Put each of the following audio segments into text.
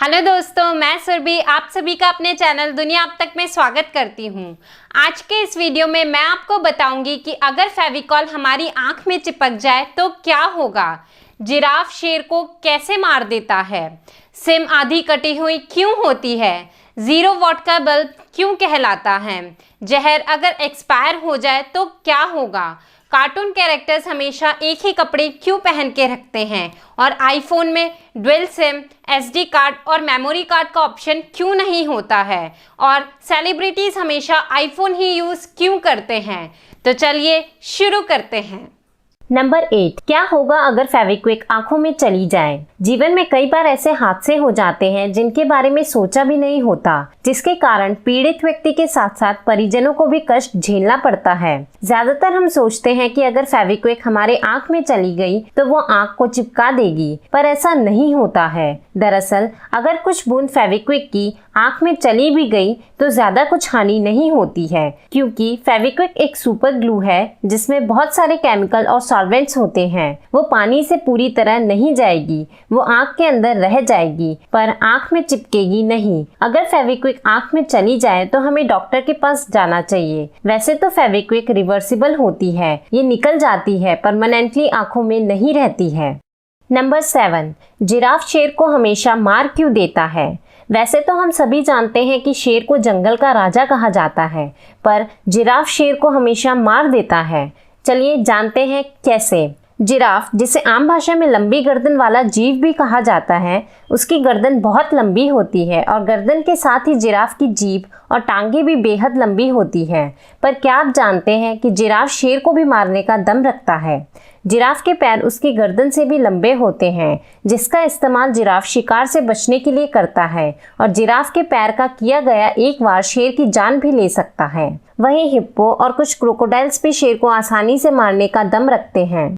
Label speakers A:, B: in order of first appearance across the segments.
A: Hello दोस्तों, मैं सुरभि आप सभी का अपने चैनल दुनिया अब तक में स्वागत करती हूँ। आज के इस वीडियो में मैं आपको बताऊंगी कि अगर फेविकॉल हमारी आंख में चिपक जाए तो क्या होगा, जिराफ शेर को कैसे मार देता है, सिम आधी कटी हुई क्यों होती है, 0 वॉट का बल्ब क्यों कहलाता है, जहर अगर एक्सपायर हो जाए तो क्या होगा, कार्टून कैरेक्टर्स हमेशा एक ही कपड़े क्यों पहन के रखते हैं और आईफोन में डुअल सिम, एसडी कार्ड और मेमोरी कार्ड का ऑप्शन क्यों नहीं होता है और सेलिब्रिटीज़ हमेशा आईफोन ही यूज़ क्यों करते हैं। तो चलिए शुरू करते हैं।
B: नंबर 8, क्या होगा अगर फेविक्विक आंखों में चली जाए। जीवन में कई बार ऐसे हादसे हो जाते हैं जिनके बारे में सोचा भी नहीं होता, जिसके कारण पीड़ित व्यक्ति के साथ साथ परिजनों को भी कष्ट झेलना पड़ता है। ज्यादातर हम सोचते हैं कि अगर फेविक्विक हमारे आंख में चली गई तो वो आंख को चिपका देगी, पर ऐसा नहीं होता है। दरअसल अगर कुछ बूंद फेविक्विक की आंख में चली भी गई तो ज्यादा कुछ हानि नहीं होती है, क्योंकि फेविक्विक एक सुपर ग्लू है जिसमें बहुत सारे केमिकल और सॉल्वेंट्स होते हैं। वो पानी से पूरी तरह नहीं जाएगी, वो आंख के अंदर रह जाएगी पर आंख में चिपकेगी नहीं। अगर फेविक्विक आंख में चली जाए तो हमें डॉक्टर के पास जाना चाहिए। वैसे तो फेविक्विक रिवर्सिबल होती है, ये निकल जाती है, परमानेंटली आंखों में नहीं रहती है। नंबर 7, जिराफ शेर को हमेशा मार क्यों देता है। वैसे तो हम सभी जानते हैं कि शेर को जंगल का राजा कहा जाता है, पर जिराफ शेर को हमेशा मार देता है। चलिए जानते हैं कैसे। जिराफ, जिसे आम भाषा में लंबी गर्दन वाला जीव भी कहा जाता है, उसकी गर्दन बहुत लंबी होती है और गर्दन के साथ ही जिराफ की जीभ और टांगे भी बेहद लंबी होती है। पर क्या आप जानते हैं कि जिराफ शेर को भी मारने का दम रखता है। जिराफ के पैर उसकी गर्दन से भी लंबे होते हैं, जिसका इस्तेमाल जिराफ शिकार से बचने के लिए करता है और जिराफ के पैर का किया गया एक वार शेर की जान भी ले सकता है। वहीं हिप्पो और कुछ क्रोकोडाइल्स भी शेर को आसानी से मारने का दम रखते हैं।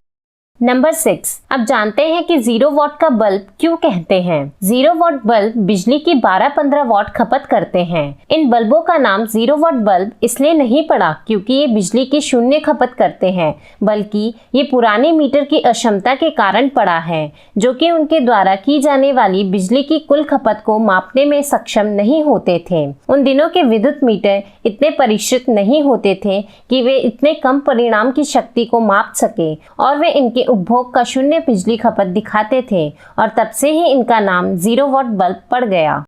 B: नंबर 6, अब जानते हैं कि 0 वॉट का बल्ब क्यों कहते हैं। 0 वॉट बल्ब बिजली की 12-15 वॉट खपत करते हैं। इन बल्बों का नाम 0 वॉट बल्ब इसलिए नहीं पड़ा क्योंकि ये बिजली की शून्य खपत करते हैं, बल्कि ये पुराने मीटर की अक्षमता के कारण पड़ा है, जो कि उनके द्वारा की जाने वाली बिजली की कुल खपत को मापने में सक्षम नहीं होते थे। उन दिनों के विद्युत मीटर इतने परिष्कृत नहीं होते थे कि वे इतने कम परिणाम की शक्ति को माप सके और वे इनके उपभोग का शून्य बिजली खपत दिखाते थे और तब से ही इनका नाम 0 वॉट बल्ब पड़ गया।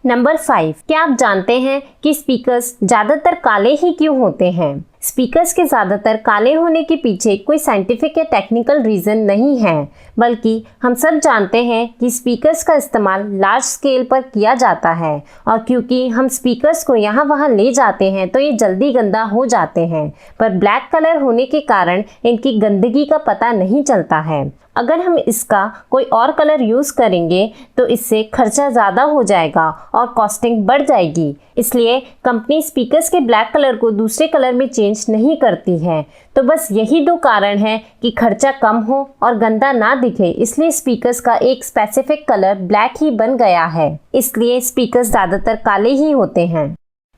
B: नंबर 5, क्या आप जानते हैं कि स्पीकर्स ज्यादातर काले ही क्यों होते हैं। स्पीकर्स के ज्यादातर काले होने के पीछे कोई साइंटिफिक या टेक्निकल रीजन नहीं है, बल्कि हम सब जानते हैं कि स्पीकर्स का इस्तेमाल लार्ज स्केल पर किया जाता है और क्योंकि हम स्पीकर्स को यहाँ वहाँ ले जाते हैं तो ये जल्दी गंदा हो जाते हैं, पर ब्लैक कलर होने के कारण इनकी गंदगी का पता नहीं चलता है। अगर हम इसका कोई और कलर यूज़ करेंगे तो इससे खर्चा ज़्यादा हो जाएगा और कॉस्टिंग बढ़ जाएगी, इसलिए कंपनी स्पीकर्स के ब्लैक कलर को दूसरे कलर में चेंज नहीं करती है। तो बस यही 2 कारण हैं कि खर्चा कम हो और गंदा ना दिखे, इसलिए स्पीकर्स का एक स्पेसिफिक कलर ब्लैक ही बन गया है, इसलिए स्पीकर्स ज़्यादातर काले ही होते हैं।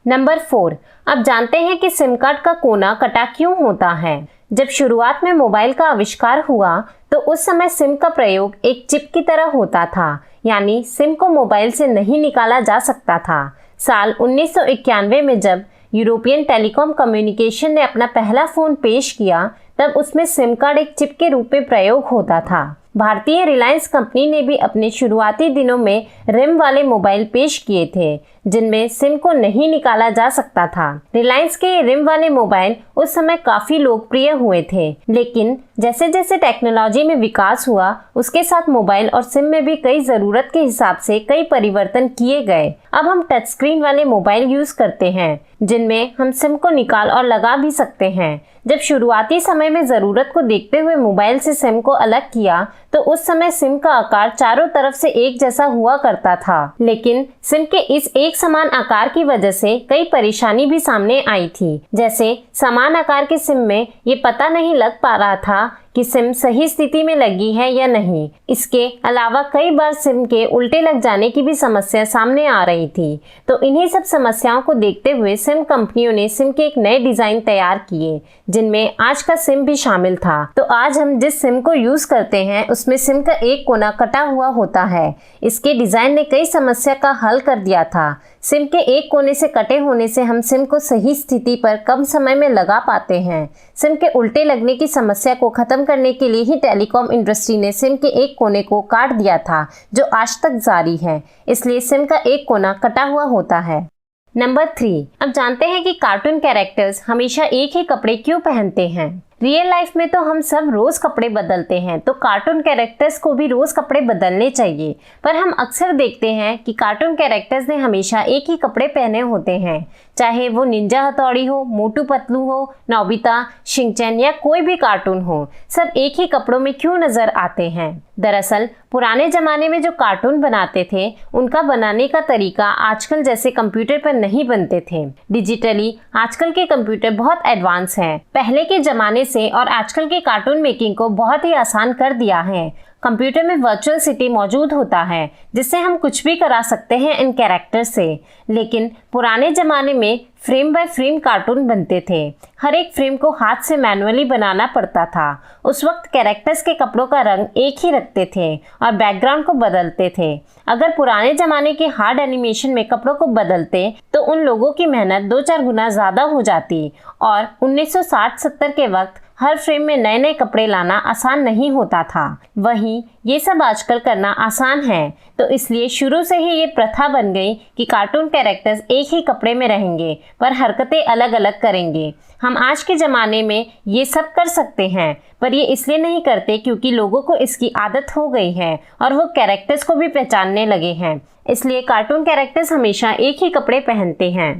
B: नंबर 4, अब जानते हैं कि सिम कार्ड का कोना कटा क्यों होता है। जब शुरुआत में मोबाइल का आविष्कार हुआ तो उस समय सिम का प्रयोग एक चिप की तरह होता था, यानी सिम को मोबाइल से नहीं निकाला जा सकता था। साल 1991 में जब यूरोपियन टेलीकॉम कम्युनिकेशन ने अपना पहला फ़ोन पेश किया, तब उसमें सिम कार्ड एक चिप के रूप में प्रयोग होता था। भारतीय रिलायंस कंपनी ने भी अपने शुरुआती दिनों में रिम वाले मोबाइल पेश किए थे, जिनमें सिम को नहीं निकाला जा सकता था। रिलायंस के रिम वाले मोबाइल उस समय काफी लोकप्रिय हुए थे, लेकिन जैसे जैसे टेक्नोलॉजी में विकास हुआ, उसके साथ मोबाइल और सिम में भी कई जरूरत के हिसाब से कई परिवर्तन किए गए। अब हम टच स्क्रीन वाले मोबाइल यूज करते हैं, जिनमें हम सिम को निकाल और लगा भी सकते हैं। जब शुरुआती समय में जरूरत को देखते हुए मोबाइल से सिम को अलग किया तो उस समय सिम का आकार चारों तरफ से एक जैसा हुआ करता था, लेकिन सिम के इस एक समान आकार की वजह से कई परेशानी भी सामने आई थी। जैसे समान आकार के सिम में ये पता नहीं लग पा रहा था कि सिम सही स्थिति में लगी है या नहीं। इसके अलावा कई बार सिम के उल्टे लग जाने की भी समस्या सामने आ रही थी। तो इन्हीं सब समस्याओं को देखते हुए सिम कंपनियों ने सिम के एक नए डिजाइन तैयार किए, जिनमें आज का सिम भी शामिल था। तो आज हम जिस सिम को यूज करते हैं उसमें सिम का एक कोना कटा हुआ होता है। इसके डिजाइन ने कई समस्या का हल कर दिया था। सिम के एक कोने से कटे होने से हम सिम को सही स्थिति पर कम समय में लगा पाते हैं। सिम के उल्टे लगने की समस्या को खत्म करने के लिए ही टेलीकॉम इंडस्ट्री ने सिम के एक कोने को काट दिया था, जो आज तक जारी है। इसलिए सिम का एक कोना कटा हुआ होता है। नंबर 3, अब जानते हैं कि कार्टून कैरेक्टर्स हमेशा एक ही कपड़े क्यों पहनते हैं। रियल लाइफ में तो हम सब रोज कपड़े बदलते हैं, तो कार्टून कैरेक्टर्स को भी रोज कपड़े बदलने चाहिए। पर हम अक्सर देखते हैं कि कार्टून कैरेक्टर्स ने हमेशा एक ही कपड़े पहने होते हैं, चाहे वो निंजा हथौड़ी हो, मोटू पतलू हो, नोबिता, शिनचैन या कोई भी कार्टून हो, सब एक ही कपड़ों में क्यों नजर आते हैं। दरअसल पुराने जमाने में जो कार्टून बनाते थे उनका बनाने का तरीका आजकल जैसे कंप्यूटर पर नहीं बनते थे। डिजिटली आजकल के कंप्यूटर बहुत एडवांस हैं। पहले के जमाने से और आजकल के कार्टून मेकिंग को बहुत ही आसान कर दिया है। कंप्यूटर में वर्चुअल सिटी मौजूद होता है, जिससे हम कुछ भी करा सकते हैं इन कैरेक्टर से। लेकिन पुराने जमाने में फ्रेम बाय फ्रेम कार्टून बनते थे। हर एक फ्रेम को हाथ से मैनुअली बनाना पड़ता था। उस वक्त कैरेक्टर्स के कपड़ों का रंग एक ही रखते थे और बैकग्राउंड को बदलते थे। अगर पुराने जमाने के हार्ड एनिमेशन में कपड़ों को बदलते तो उन लोगों की मेहनत 2-4 गुना ज्यादा हो जाती और 1960-70 के वक्त हर फ्रेम में नए नए कपड़े लाना आसान नहीं होता था। वहीं ये सब आजकल करना आसान है, तो इसलिए शुरू से ही ये प्रथा बन गई कि कार्टून कैरेक्टर्स एक ही कपड़े में रहेंगे पर हरकतें अलग अलग करेंगे। हम आज के ज़माने में ये सब कर सकते हैं, पर ये इसलिए नहीं करते क्योंकि लोगों को इसकी आदत हो गई है और वो कैरेक्टर्स को भी पहचानने लगे हैं। इसलिए कार्टून कैरेक्टर्स हमेशा एक ही कपड़े पहनते हैं।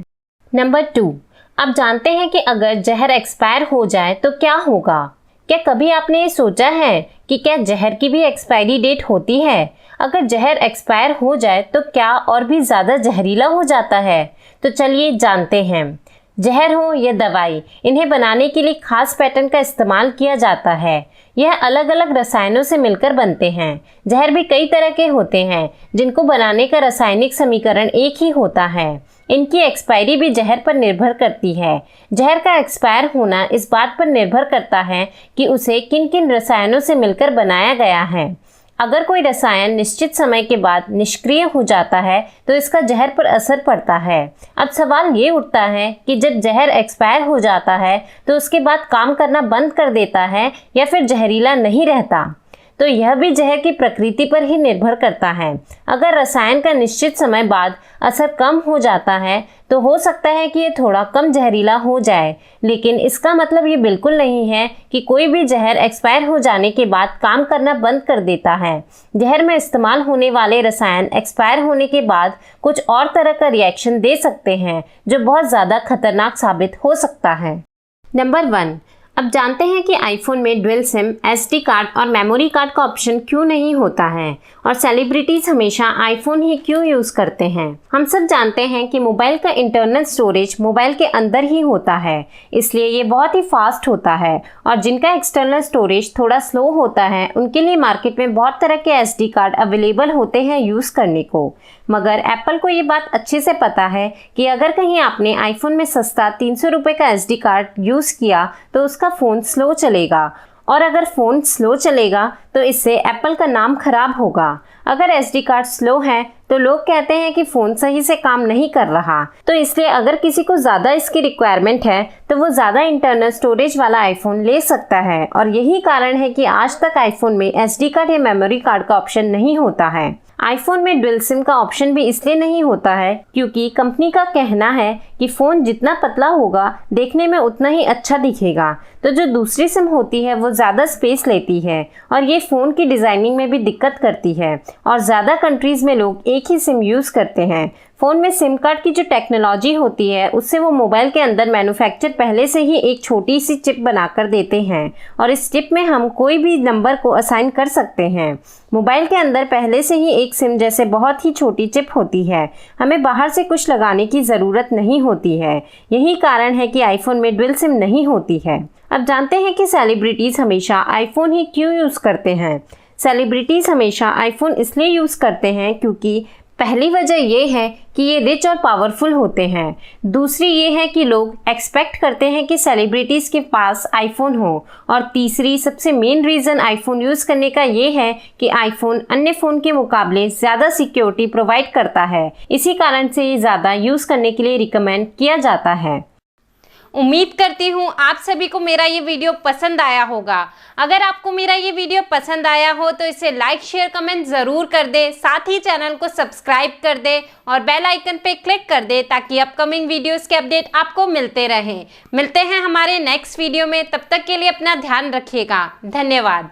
B: नंबर 2, अब जानते हैं कि अगर जहर एक्सपायर हो जाए तो क्या होगा। क्या कभी आपने ये सोचा है कि क्या जहर की भी एक्सपायरी डेट होती है? अगर जहर एक्सपायर हो जाए तो क्या और भी ज़्यादा जहरीला हो जाता है? तो चलिए जानते हैं। जहर हो या दवाई, इन्हें बनाने के लिए खास पैटर्न का इस्तेमाल किया जाता है। यह अलग अलग रसायनों से मिलकर बनते हैं। जहर भी कई तरह के होते हैं, जिनको बनाने का रासायनिक समीकरण एक ही होता है। इनकी एक्सपायरी भी जहर पर निर्भर करती है। जहर का एक्सपायर होना इस बात पर निर्भर करता है कि उसे किन किन रसायनों से मिलकर बनाया गया है। अगर कोई रसायन निश्चित समय के बाद निष्क्रिय हो जाता है तो इसका जहर पर असर पड़ता है। अब सवाल ये उठता है कि जब जहर एक्सपायर हो जाता है तो उसके बाद काम करना बंद कर देता है या फिर जहरीला नहीं रहता। तो यह भी जहर की प्रकृति पर ही निर्भर करता है। अगर रसायन का निश्चित समय बाद असर कम हो जाता है तो हो सकता है कि ये थोड़ा कम जहरीला हो जाए, लेकिन इसका मतलब ये बिल्कुल नहीं है कि कोई भी जहर एक्सपायर हो जाने के बाद काम करना बंद कर देता है। जहर में इस्तेमाल होने वाले रसायन एक्सपायर होने के बाद कुछ और तरह का रिएक्शन दे सकते हैं, जो बहुत ज़्यादा खतरनाक साबित हो सकता है। नंबर 1, अब जानते हैं कि आईफोन में ड्यूल सिम, एसडी कार्ड और मेमोरी कार्ड का ऑप्शन क्यों नहीं होता है और सेलिब्रिटीज हमेशा आईफोन ही क्यों यूज करते हैं। हम सब जानते हैं कि मोबाइल का इंटरनल स्टोरेज मोबाइल के अंदर ही होता है, इसलिए ये बहुत ही फास्ट होता है। और जिनका एक्सटर्नल स्टोरेज थोड़ा स्लो होता है उनके लिए मार्केट में बहुत तरह के एसडी कार्ड अवेलेबल होते हैं यूज करने को। मगर एप्पल को ये बात अच्छे से पता है कि अगर कहीं आपने आईफोन में सस्ता 300 रुपये का एसडी कार्ड यूज किया तो उसका फ़ोन स्लो चलेगा, और अगर फ़ोन स्लो चलेगा तो इससे एप्पल का नाम खराब होगा। अगर एसडी कार्ड स्लो है तो लोग कहते हैं कि फ़ोन सही से काम नहीं कर रहा। तो इसलिए अगर किसी को ज़्यादा इसकी रिक्वायरमेंट है तो वो ज़्यादा इंटरनल स्टोरेज वाला आईफोन ले सकता है। और यही कारण है कि आज तक आईफोन में एसडी कार्ड या मेमोरी कार्ड का ऑप्शन नहीं होता है। आईफोन में ड्यूल सिम का ऑप्शन भी इसलिए नहीं होता है क्योंकि कंपनी का कहना है कि फ़ोन जितना पतला होगा देखने में उतना ही अच्छा दिखेगा। तो जो दूसरी सिम होती है वो ज़्यादा स्पेस लेती है और ये फ़ोन की डिज़ाइनिंग में भी दिक्कत करती है। और ज़्यादा कंट्रीज़ में लोग एक ही सिम यूज़ करते हैं। फ़ोन में सिम कार्ड की जो टेक्नोलॉजी होती है उससे वो मोबाइल के अंदर मैन्युफैक्चर पहले से ही एक छोटी सी चिप बनाकर देते हैं और इस चिप में हम कोई भी नंबर को असाइन कर सकते हैं। मोबाइल के अंदर पहले से ही एक सिम जैसे बहुत ही छोटी चिप होती है, हमें बाहर से कुछ लगाने की ज़रूरत नहीं होती है। यही कारण है कि आईफोन में ड्यूल सिम नहीं होती है। अब जानते हैं कि सेलिब्रिटीज़ हमेशा आईफोन ही क्यों यूज़ करते हैं। सेलिब्रिटीज़ हमेशा आईफोन इसलिए यूज़ करते हैं क्योंकि पहली वजह ये है कि ये रिच और पावरफुल होते हैं। दूसरी ये है कि लोग एक्सपेक्ट करते हैं कि सेलिब्रिटीज़ के पास आईफोन हो। और तीसरी सबसे मेन रीज़न आईफोन यूज़ करने का ये है कि आईफोन अन्य फ़ोन के मुकाबले ज़्यादा सिक्योरिटी प्रोवाइड करता है। इसी कारण से ये ज़्यादा यूज़ करने के लिए रिकमेंड किया जाता है।
A: उम्मीद करती हूँ आप सभी को मेरा ये वीडियो पसंद आया होगा। अगर आपको मेरा ये वीडियो पसंद आया हो तो इसे लाइक शेयर कमेंट ज़रूर कर दे, साथ ही चैनल को सब्सक्राइब कर दे और बेल आइकन पे क्लिक कर दे ताकि अपकमिंग वीडियोस के अपडेट आपको मिलते रहें। मिलते हैं हमारे नेक्स्ट वीडियो में, तब तक के लिए अपना ध्यान रखिएगा। धन्यवाद।